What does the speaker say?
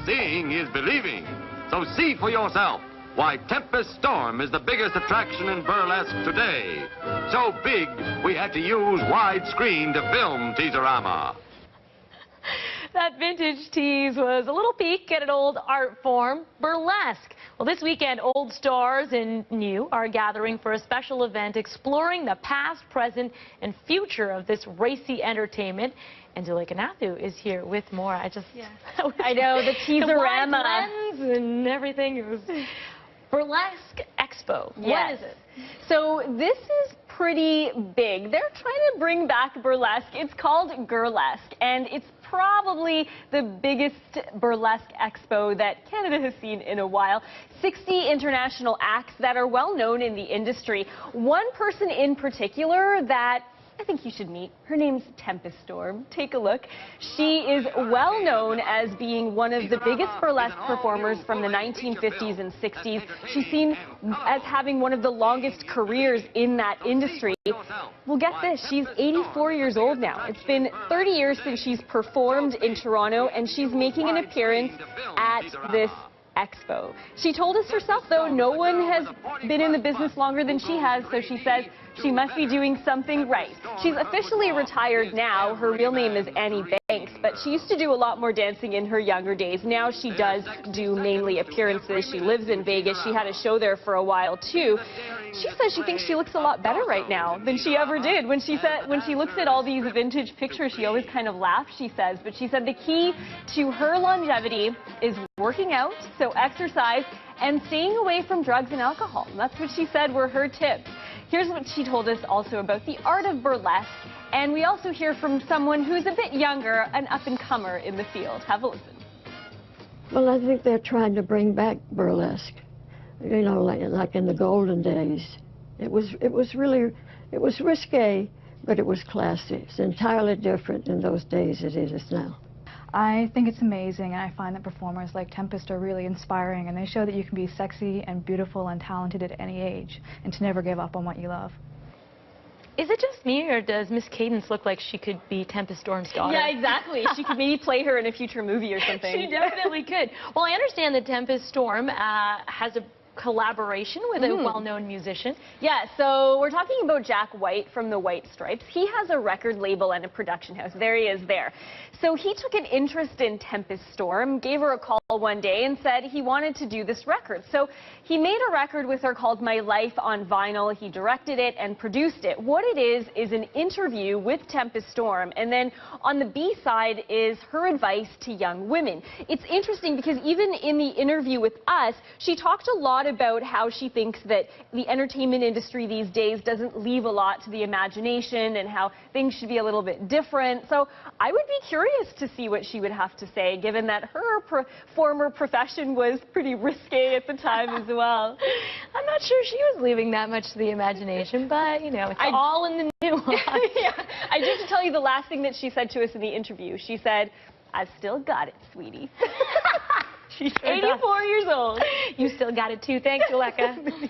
Seeing is believing. So see for yourself why Tempest Storm is the biggest attraction in burlesque today. So big, we had to use widescreen to film Teaserama. That vintage tease was a little peek at an old art form, burlesque. Well, this weekend, old stars and new are gathering for a special event exploring the past, present, and future of this racy entertainment. And Zuleika Nathu is here with more. I know, the Teaserama. The lens and everything. It was Burlesque Expo. Yes. What is it? So this is pretty big. They're trying to bring back burlesque. It's called Girlesque, and it's probably the biggest burlesque expo that Canada has seen in a while. 60 international acts that are well known in the industry. One person in particular that I think you should meet. Her name's Tempest Storm. Take a look. She is well known as being one of the biggest burlesque performers from the 1950s and 60s. She's seen as having one of the longest careers in that industry. Well, get this, she's 84 years old now. It's been 30 years since she's performed in Toronto, and she's making an appearance at this expo. She told us herself, though, no one has been in the business longer than she has, so she says she must be doing something right. She's officially retired now. Her real name is Annie Banks, but she used to do a lot more dancing in her younger days. Now she does do mainly appearances. She lives in Vegas. She had a show there for a while, too. She says she thinks she looks a lot better right now than she ever did. When she looks at all these vintage pictures, she always kind of laughs, she says. But she said the key to her longevity is working out, so exercise, and staying away from drugs and alcohol. And that's what she said were her tips. Here's what she told us also about the art of burlesque. And we also hear from someone who's a bit younger, an up-and-comer in the field. Have a listen. Well, I think they're trying to bring back burlesque. You know, like in the golden days. It was risque, but it was classy. It's entirely different in those days as it is now. I think it's amazing, and I find that performers like Tempest are really inspiring, and they show that you can be sexy and beautiful and talented at any age, and to never give up on what you love. Is it just me, or does Miss Cadence look like she could be Tempest Storm's daughter? Yeah, exactly. She could maybe play her in a future movie or something. She definitely could. Well, I understand that Tempest Storm has a collaboration with a well-known musician. Yeah, so we're talking about Jack White from the White Stripes. He has a record label and a production house. There he is there. So he took an interest in Tempest Storm, gave her a call one day and said he wanted to do this record. So he made a record with her called My Life on vinyl. He directed it and produced it. What it is an interview with Tempest Storm, and then on the B side is her advice to young women. It's interesting because even in the interview with us, she talked a lot about how she thinks that the entertainment industry these days doesn't leave a lot to the imagination and how things should be a little bit different. So I would be curious to see what she would have to say, given that her former profession was pretty risque at the time as well. I'm not sure she was leaving that much to the imamatization, but, you know, it's all in the nuance. Yeah. I just to tell you the last thing that she said to us in the interview. She said, "I've still got it, sweetie." She's 84 years old. You still got it, too. Thanks, Zuleika.